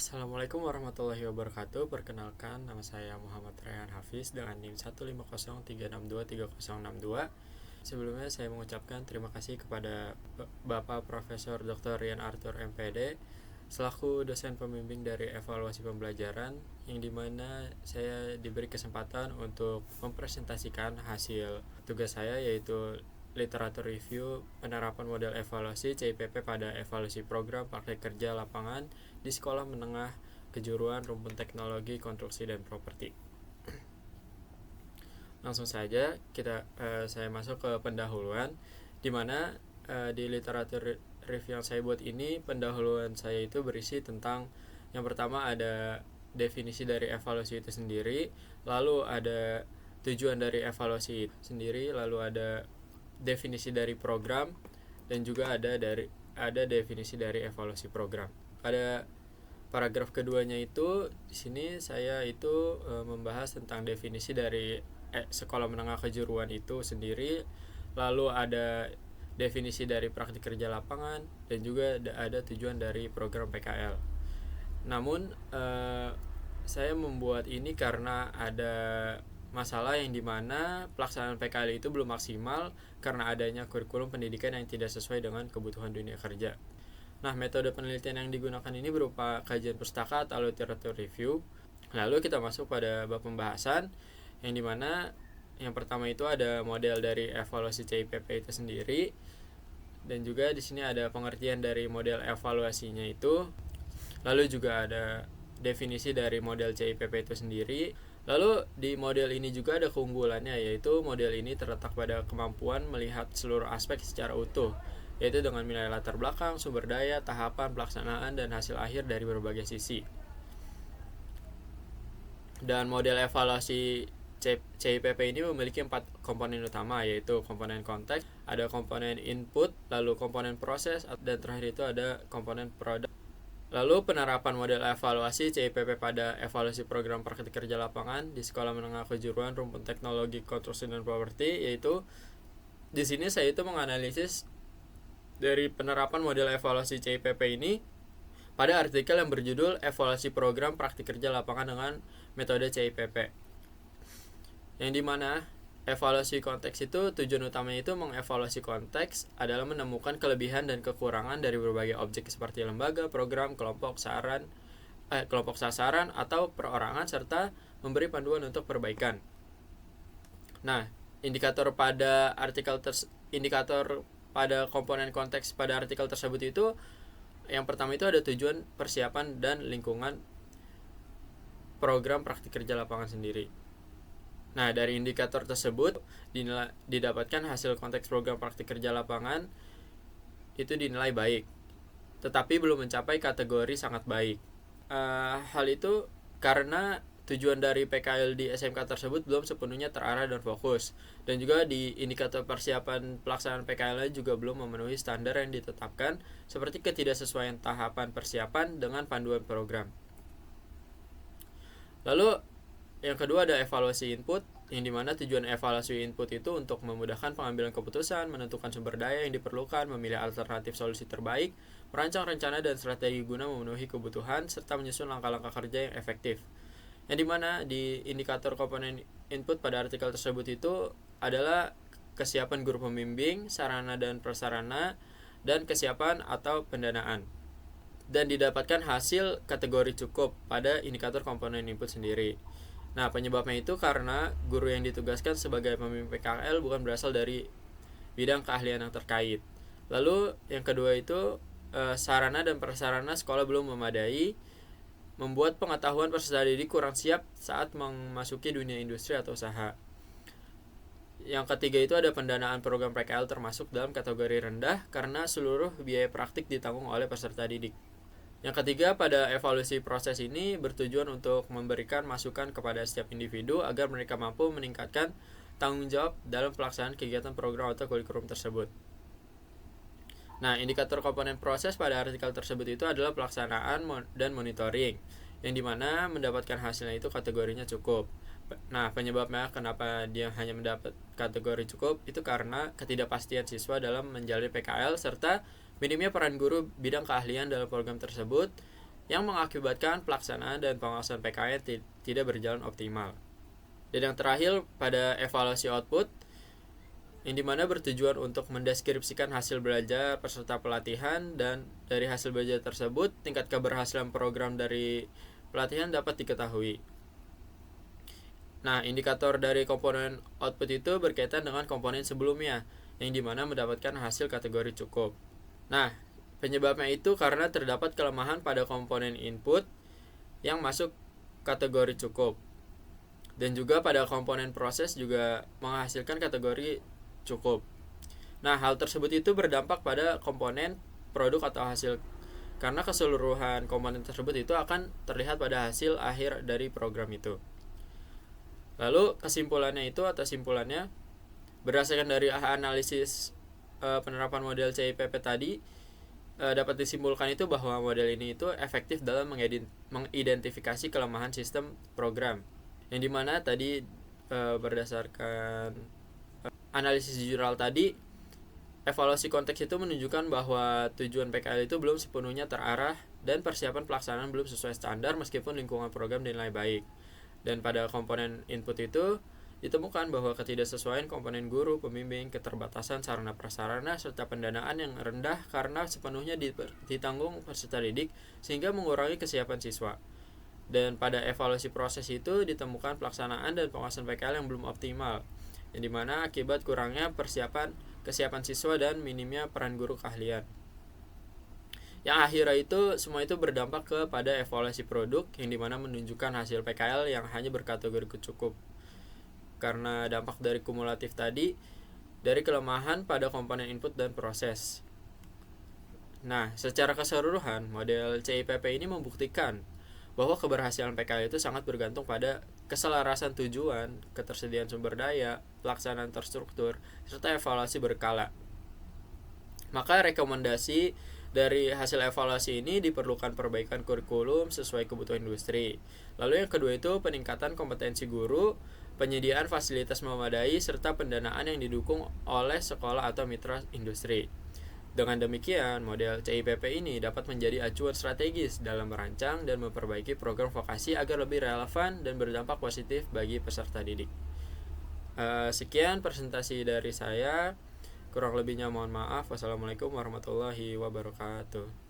Assalamualaikum warahmatullahi wabarakatuh. Perkenalkan, nama saya Muhammad Rayhan Hafiz dengan NIM 15036236062. Sebelumnya saya mengucapkan terima kasih kepada Bapak Profesor Dr. Rian Arthur MPD selaku dosen pembimbing dari evaluasi pembelajaran, yang dimana saya diberi kesempatan untuk mempresentasikan hasil tugas saya, yaitu literatur review penerapan model evaluasi CIPP pada evaluasi program praktek kerja lapangan di sekolah menengah kejuruan rumpun teknologi konstruksi dan properti. Langsung saja saya masuk ke pendahuluan, di mana di literatur review yang saya buat ini, pendahuluan saya itu berisi tentang yang pertama ada definisi dari evaluasi itu sendiri, lalu ada tujuan dari evaluasi itu sendiri, lalu ada definisi dari program, dan juga ada definisi dari evaluasi program. Pada paragraf keduanya itu, di sini saya itu membahas tentang definisi dari sekolah menengah kejuruan itu sendiri, lalu ada definisi dari praktik kerja lapangan, dan juga ada tujuan dari program PKL. Namun saya membuat ini karena ada masalah yang dimana pelaksanaan PKL itu belum maksimal karena adanya kurikulum pendidikan yang tidak sesuai dengan kebutuhan dunia kerja. Nah, metode penelitian yang digunakan ini berupa kajian pustaka atau literatur review. Lalu kita masuk pada bab pembahasan, yang dimana yang pertama itu ada model dari evaluasi CIPP itu sendiri, dan juga di sini ada pengertian dari model evaluasinya itu. Lalu juga ada definisi dari model CIPP itu sendiri. Lalu di model ini juga ada keunggulannya, yaitu model ini terletak pada kemampuan melihat seluruh aspek secara utuh, yaitu dengan menilai latar belakang, sumber daya, tahapan pelaksanaan, dan hasil akhir dari berbagai sisi. Dan model evaluasi CIPP ini memiliki 4 komponen utama, yaitu komponen konteks, ada komponen input, lalu komponen proses, dan terakhir itu ada komponen produk. Lalu penerapan model evaluasi CIPP pada evaluasi program praktik kerja lapangan di sekolah menengah kejuruan rumpun teknologi konstruksi dan properti, yaitu di sini saya itu menganalisis dari penerapan model evaluasi CIPP ini pada artikel yang berjudul evaluasi program praktik kerja lapangan dengan metode CIPP, yang dimana evaluasi konteks itu tujuan utamanya itu mengevaluasi konteks adalah menemukan kelebihan dan kekurangan dari berbagai objek seperti lembaga, program, kelompok sasaran atau perorangan, serta memberi panduan untuk perbaikan. Nah, indikator pada komponen konteks pada artikel tersebut itu, yang pertama itu ada tujuan, persiapan, dan lingkungan program praktik kerja lapangan sendiri. Nah, dari indikator tersebut didapatkan hasil konteks program praktik kerja lapangan itu dinilai baik, tetapi belum mencapai kategori sangat baik. Hal itu karena tujuan dari PKL di SMK tersebut belum sepenuhnya terarah dan fokus, dan juga di indikator persiapan pelaksanaan PKL juga belum memenuhi standar yang ditetapkan, seperti ketidaksesuaian tahapan persiapan dengan panduan program. Lalu yang kedua ada evaluasi input, yang dimana tujuan evaluasi input itu untuk memudahkan pengambilan keputusan, menentukan sumber daya yang diperlukan, memilih alternatif solusi terbaik, merancang rencana dan strategi guna memenuhi kebutuhan, serta menyusun langkah-langkah kerja yang efektif. Yang dimana di indikator komponen input pada artikel tersebut itu adalah kesiapan guru pembimbing, sarana dan prasarana, dan kesiapan atau pendanaan. Dan didapatkan hasil kategori cukup pada indikator komponen input sendiri. Nah, penyebabnya itu karena guru yang ditugaskan sebagai pembimbing PKL bukan berasal dari bidang keahlian yang terkait. Lalu yang kedua itu sarana dan prasarana sekolah belum memadai, membuat pengetahuan peserta didik kurang siap saat memasuki dunia industri atau usaha. Yang ketiga itu ada pendanaan program PKL termasuk dalam kategori rendah karena seluruh biaya praktik ditanggung oleh peserta didik. Yang ketiga, pada evaluasi proses ini bertujuan untuk memberikan masukan kepada setiap individu agar mereka mampu meningkatkan tanggung jawab dalam pelaksanaan kegiatan program atau kurikulum tersebut. Nah, indikator komponen proses pada artikel tersebut itu adalah pelaksanaan dan monitoring, yang dimana mendapatkan hasilnya itu kategorinya cukup. Nah, penyebabnya kenapa dia hanya mendapat kategori cukup itu karena ketidakpastian siswa dalam menjalani PKL serta minimnya peran guru bidang keahlian dalam program tersebut, yang mengakibatkan pelaksanaan dan pengawasan PKL tidak berjalan optimal. Dan yang terakhir pada evaluasi output, yang dimana bertujuan untuk mendeskripsikan hasil belajar peserta pelatihan, dan dari hasil belajar tersebut tingkat keberhasilan program dari pelatihan dapat diketahui. Nah, indikator dari komponen output itu berkaitan dengan komponen sebelumnya, yang dimana mendapatkan hasil kategori cukup. Nah, penyebabnya itu karena terdapat kelemahan pada komponen input yang masuk kategori cukup, dan juga pada komponen proses juga menghasilkan kategori cukup. Nah, hal tersebut itu berdampak pada komponen produk atau hasil, karena keseluruhan komponen tersebut itu akan terlihat pada hasil akhir dari program itu. Lalu kesimpulannya itu atau simpulannya, berdasarkan dari analisis penerapan model CIPP tadi, dapat disimpulkan itu bahwa model ini itu efektif dalam mengidentifikasi kelemahan sistem program, yang dimana tadi berdasarkan analisis jurnal tadi, evaluasi konteks itu menunjukkan bahwa tujuan PKL itu belum sepenuhnya terarah dan persiapan pelaksanaan belum sesuai standar meskipun lingkungan program dinilai baik. Dan pada komponen input itu ditemukan bahwa ketidaksesuaian komponen guru, pembimbing, keterbatasan sarana prasarana, serta pendanaan yang rendah karena sepenuhnya ditanggung peserta didik sehingga mengurangi kesiapan siswa. Dan pada evaluasi proses itu ditemukan pelaksanaan dan pengawasan PKL yang belum optimal, yang dimana akibat kurangnya kesiapan siswa dan minimnya peran guru keahlian. Yang akhirnya itu semua itu berdampak kepada evaluasi produk, yang dimana menunjukkan hasil PKL yang hanya berkategori cukup karena dampak dari kumulatif tadi dari kelemahan pada komponen input dan proses. Nah, secara keseluruhan model CIPP ini membuktikan bahwa keberhasilan PKL itu sangat bergantung pada keselarasan tujuan, ketersediaan sumber daya, pelaksanaan terstruktur, serta evaluasi berkala. Maka rekomendasi dari hasil evaluasi ini diperlukan perbaikan kurikulum sesuai kebutuhan industri. Lalu yang kedua itu peningkatan kompetensi guru, penyediaan fasilitas memadai, serta pendanaan yang didukung oleh sekolah atau mitra industri. Dengan demikian, model CIPP ini dapat menjadi acuan strategis dalam merancang dan memperbaiki program vokasi agar lebih relevan dan berdampak positif bagi peserta didik. Sekian presentasi dari saya. Kurang lebihnya mohon maaf. Wassalamualaikum warahmatullahi wabarakatuh.